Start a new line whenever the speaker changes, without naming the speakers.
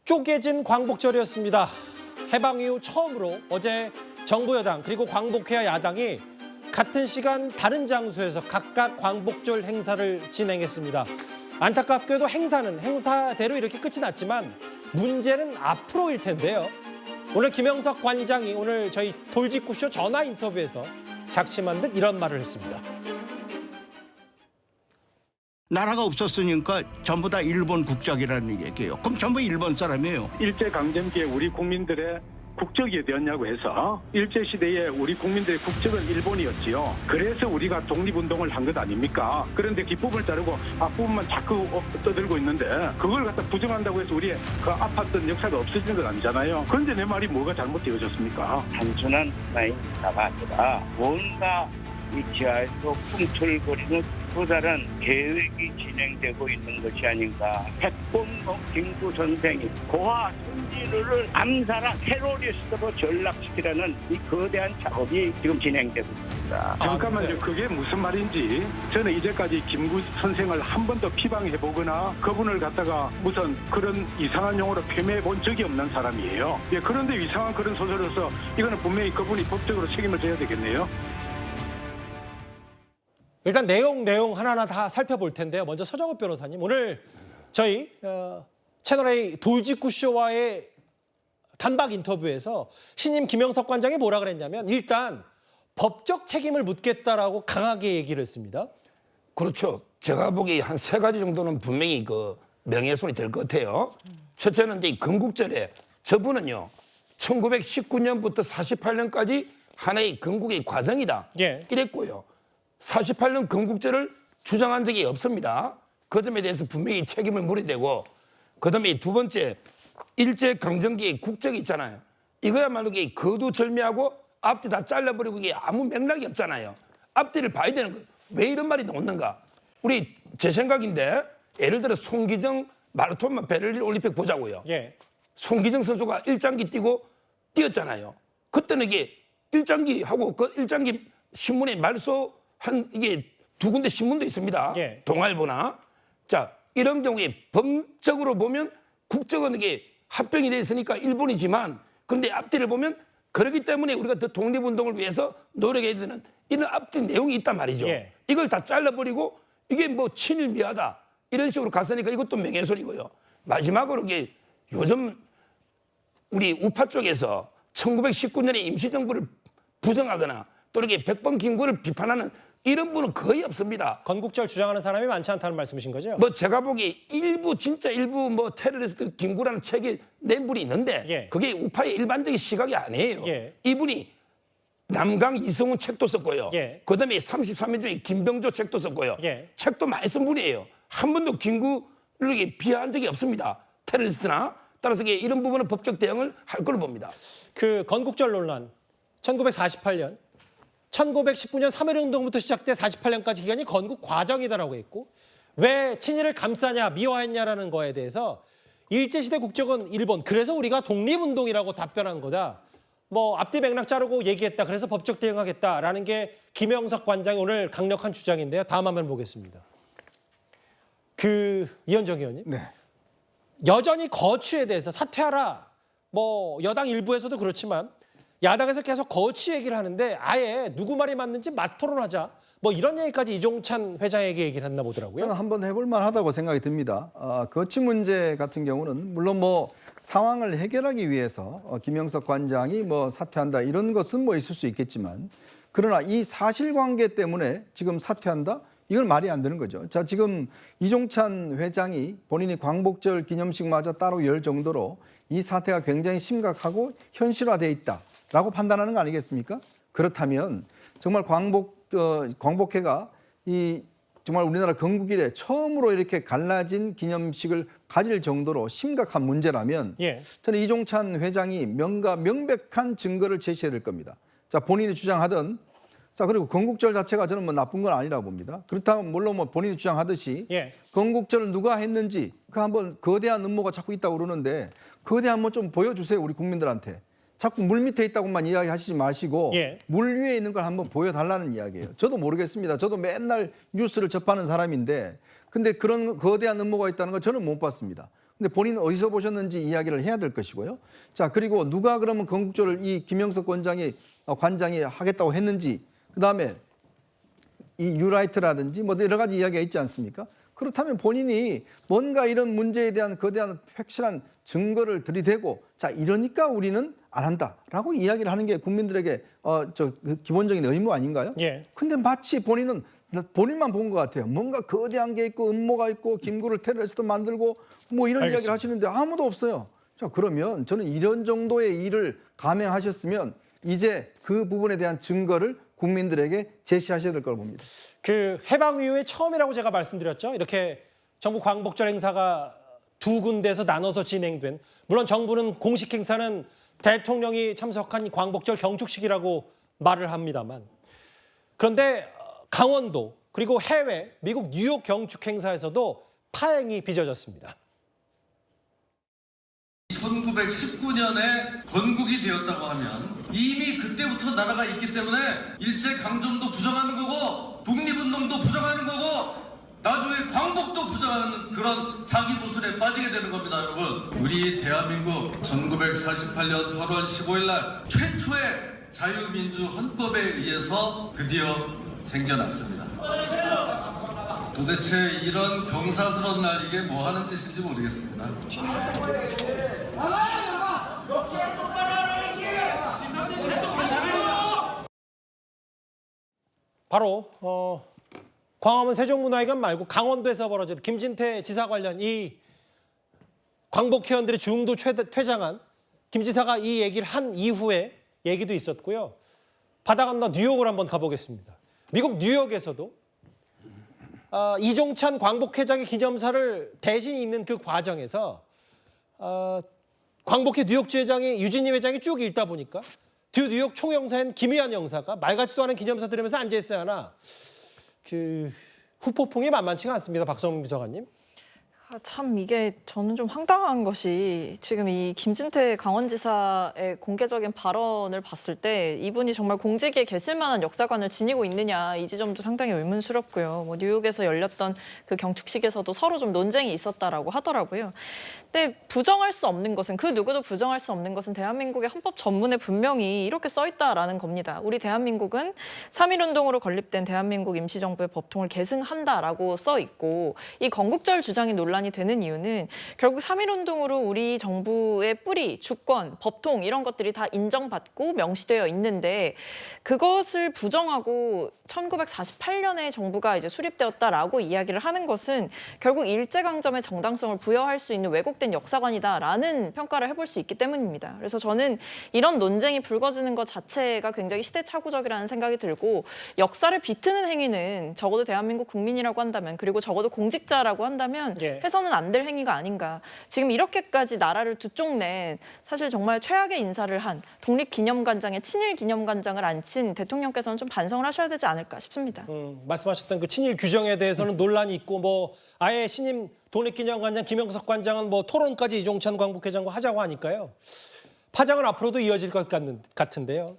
쪼개진 광복절이었습니다. 해방 이후 처음으로 어제 정부 여당 그리고 광복회와 야당이 같은 시간 다른 장소에서 각각 광복절 행사를 진행했습니다. 안타깝게도 행사는 행사대로 이렇게 끝이 났지만 문제는 앞으로일 텐데요. 오늘 김영석 관장이 오늘 저희 돌직구쇼 전화 인터뷰에서 작심한 듯 이런 말을 했습니다.
나라가 없었으니까 전부 다 일본 국적이라는 얘기예요. 그럼 전부 일본 사람이에요.
일제강점기에 우리 국민들의 국적이 되었냐고 해서 일제시대에 우리 국민들의 국적은 일본이었지요. 그래서 우리가 독립운동을 한 것 아닙니까? 그런데 뒷부분을 자르고 앞부분만 자꾸 떠들고 있는데 그걸 갖다 부정한다고 해서 우리의 그 아팠던 역사가 없어지는 건 아니잖아요. 그런데 내 말이 뭐가 잘못되어졌습니까?
단순한 하나의 인사가 아니라 뭔가 이 지하에서 꿈틀거리는 또 다른 계획이 진행되고 있는 것이 아닌가. 백범 김구 선생이 고아 손진우를 암살한 테러리스트로 전락시키라는 이 거대한 작업이 지금 진행되고 있습니다.
잠깐만요. 그게 무슨 말인지 저는 이제까지 김구 선생을 한 번도 피방해보거나 그분을 갖다가 무슨 그런 이상한 용어로 폄훼해본 적이 없는 사람이에요. 예, 그런데 이상한 그런 소설로서 이거는 분명히 그분이 법적으로 책임을 져야 되겠네요.
일단 내용 하나하나 다 살펴볼 텐데요. 먼저 서정읍 변호사님, 오늘 저희 채널A 돌직구쇼와의 단박 인터뷰에서 신임 김영석 관장이 뭐라 그랬냐면 일단 법적 책임을 묻겠다라고 강하게 얘기를 했습니다.
그렇죠. 제가 보기에 한 세 가지 정도는 분명히 그 명예훼손이 될 것 같아요. 첫째는 이제 건국절에 저분은요 1919년부터 48년까지 하나의 건국의 과정이다.
예.
이랬고요. 48년 건국절을 주장한 적이 없습니다. 그 점에 대해서 분명히 책임을 물어야 되고, 그다음에 두 번째 일제강점기의 국적이 있잖아요. 이거야말로 거두절미하고 앞뒤 다 잘라버리고 이게 아무 맥락이 없잖아요. 앞뒤를 봐야 되는 거예요. 왜 이런 말이 나오는가? 우리 제 생각인데 예를 들어 송기정 마라톤 베를린 올림픽 보자고요.
예.
송기정 선수가 일장기 뛰었잖아요. 그때는 이게 일장기하고 그 일장기 신문에 말소 한 이게 두 군데 신문도 있습니다.
예.
동아일보나. 자, 이런 경우에 법적으로 보면 국적은 이게 합병이 돼 있으니까 일본이지만 그런데 앞뒤를 보면 그렇기 때문에 우리가 더 독립운동을 위해서 노력해야 되는 이런 앞뒤 내용이 있단 말이죠.
예.
이걸 다 잘라버리고 이게 뭐 친일미하다 이런 식으로 갔으니까 이것도 명예훼손이고요. 마지막으로 이게 요즘 우리 우파 쪽에서 1919년에 임시정부를 부정하거나 또 이렇게 백범 김구를 비판하는 이런 분은 거의 없습니다.
건국절 주장하는 사람이 많지 않다는 말씀이신 거죠?
뭐 제가 보기에 진짜 일부 뭐 테러리스트 김구라는 책에 낸 분이 있는데
예.
그게 우파의 일반적인 시각이 아니에요.
예.
이분이 남강 이성훈 책도 썼고요.
예.
그다음에 33인조의 김병조 책도 썼고요.
예.
책도 많이 쓴 분이에요. 한 번도 김구를 비하한 적이 없습니다. 테러리스트나. 따라서 이런 부분은 법적 대응을 할 걸로 봅니다.
그 건국절 논란 1948년 1919년 3.1운동부터 시작돼 48년까지 기간이 건국 과정이다라고 했고 왜 친일을 감싸냐 미화했냐라는 거에 대해서 일제시대 국적은 일본 그래서 우리가 독립운동이라고 답변한 거다. 뭐 앞뒤 맥락 자르고 얘기했다. 그래서 법적 대응하겠다라는 게 김영석 관장의 오늘 강력한 주장인데요. 다음 화면 보겠습니다. 이현정 의원님.
네.
여전히 거취에 대해서 사퇴하라. 뭐 여당 일부에서도 그렇지만 야당에서 계속 거취 얘기를 하는데 아예 누구 말이 맞는지 맞토론하자. 뭐 이런 얘기까지 이종찬 회장에게 얘기를 했나 보더라고요.
저는 한번 해볼 만하다고 생각이 듭니다. 거취 문제 같은 경우는 물론 뭐 상황을 해결하기 위해서 김영석 관장이 뭐 사퇴한다 이런 것은 뭐 있을 수 있겠지만 그러나 이 사실관계 때문에 지금 사퇴한다? 이건 말이 안 되는 거죠. 자, 지금 이종찬 회장이 본인이 광복절 기념식마저 따로 열 정도로 이 사태가 굉장히 심각하고 현실화되어 있다라고 판단하는 거 아니겠습니까? 그렇다면 정말 광복회가 이 정말 우리나라 건국 이래 처음으로 이렇게 갈라진 기념식을 가질 정도로 심각한 문제라면
예.
저는 이종찬 회장이 명백한 증거를 제시해야 될 겁니다. 자, 본인이 주장하던 자, 그리고 건국절 자체가 저는 뭐 나쁜 건 아니라고 봅니다. 그렇다면 물론 뭐 본인이 주장하듯이
예.
건국절을 누가 했는지 그 한번 거대한 음모가 자꾸 있다고 그러는데 거대한 뭐 좀 보여주세요 우리 국민들한테. 자꾸 물 밑에 있다고만 이야기하시지 마시고
예.
물 위에 있는 걸 한번 보여달라는 이야기예요. 저도 모르겠습니다. 저도 맨날 뉴스를 접하는 사람인데 근데 그런 거대한 음모가 있다는 걸 저는 못 봤습니다. 근데 본인은 어디서 보셨는지 이야기를 해야 될 것이고요. 자, 그리고 누가 그러면 건국절을 이 김영석 관장이 하겠다고 했는지, 그다음에 이 뉴라이트라든지 뭐 여러 가지 이야기가 있지 않습니까? 그렇다면 본인이 뭔가 이런 문제에 대한 거대한 확실한 증거를 들이대고, 자, 이러니까 우리는 안 한다라고 이야기를 하는 게 국민들에게 그 기본적인 의무 아닌가요?
예.
근데 마치 본인만 본 것 같아요. 뭔가 거대한 게 있고 음모가 있고 김구를 테러리스트 만들고 뭐 이런
알겠습니다.
이야기를 하시는데 아무도 없어요. 자, 그러면 저는 이런 정도의 일을 감행하셨으면 이제 그 부분에 대한 증거를 국민들에게 제시하셔야 될 걸 봅니다.
그 해방 이후에 처음이라고 제가 말씀드렸죠. 이렇게 정부 광복절 행사가 두 군데에서 나눠서 진행된, 물론 정부는 공식 행사는 대통령이 참석한 광복절 경축식이라고 말을 합니다만, 그런데 강원도 그리고 해외 미국 뉴욕 경축 행사에서도 파행이 빚어졌습니다.
1919년에 건국이 되었다고 하면 이미 그때부터 나라가 있기 때문에 일제강점도 부정하는 거고 독립운동도 부정하는 거고 나중에 광복도 부정하는 그런 자기보술에 빠지게 되는 겁니다, 여러분. 우리 대한민국 1948년 8월 15일 날 최초의 자유민주 헌법에 의해서 드디어 생겨났습니다. 도대체 이런 경사스러운 날 이게 뭐 하는 짓인지 모르겠습니다.
바로 광화문 세종문화회관 말고 강원도에서 벌어진 김진태 지사 관련 이 광복회원들이 중도 퇴장한 김 지사가 이 얘기를 한 이후에 얘기도 있었고요. 바다 건너 뉴욕을 한번 가보겠습니다. 미국 뉴욕에서도 이종찬 광복회장의 기념사를 대신 읽는 그 과정에서 광복회 뉴욕주 회장이 유진희 회장이 쭉 읽다 보니까 뉴욕 총영사인 김희한 영사가 말 같지도 않은 기념사 들으면서 앉아있어야 하나, 그 후폭풍이 만만치가 않습니다. 박성민 비서관님.
참 이게 저는 좀 황당한 것이 지금 이 김진태 강원지사의 공개적인 발언을 봤을 때 이분이 정말 공직에 계실 만한 역사관을 지니고 있느냐, 이 지점도 상당히 의문스럽고요. 뭐 뉴욕에서 열렸던 그 경축식에서도 서로 좀 논쟁이 있었다라고 하더라고요. 근데 부정할 수 없는 것은, 그 누구도 부정할 수 없는 것은 대한민국의 헌법 전문에 분명히 이렇게 써 있다라는 겁니다. 우리 대한민국은 3.1운동으로 건립된 대한민국 임시정부의 법통을 계승한다라고 써 있고, 이 건국절 주장이 논란이 되는 이유는 결국 3.1운동으로 우리 정부의 뿌리, 주권, 법통 이런 것들이 다 인정받고 명시되어 있는데, 그것을 부정하고 1948년에 정부가 이제 수립되었다라고 이야기를 하는 것은 결국 일제강점의 정당성을 부여할 수 있는 왜곡된 역사관이다라는 평가를 해볼 수 있기 때문입니다. 그래서 저는 이런 논쟁이 불거지는 것 자체가 굉장히 시대착오적이라는 생각이 들고, 역사를 비트는 행위는 적어도 대한민국 국민이라고 한다면, 그리고 적어도 공직자라고 한다면 해서는 안 될 행위가 아닌가. 지금 이렇게까지 나라를 두 쪽 낸, 사실 정말 최악의 인사를 한 독립기념관장에 친일기념관장을 앉힌 대통령께서는 좀 반성을 하셔야 되지 않을까 싶습니다.
말씀하셨던 그 친일 규정에 대해서는 논란이 있고, 뭐 아예 신임 독립기념관장 김영석 관장은 뭐 토론까지 이종찬 광복회장과 하자고 하니까요. 파장은 앞으로도 이어질 것 같은데요.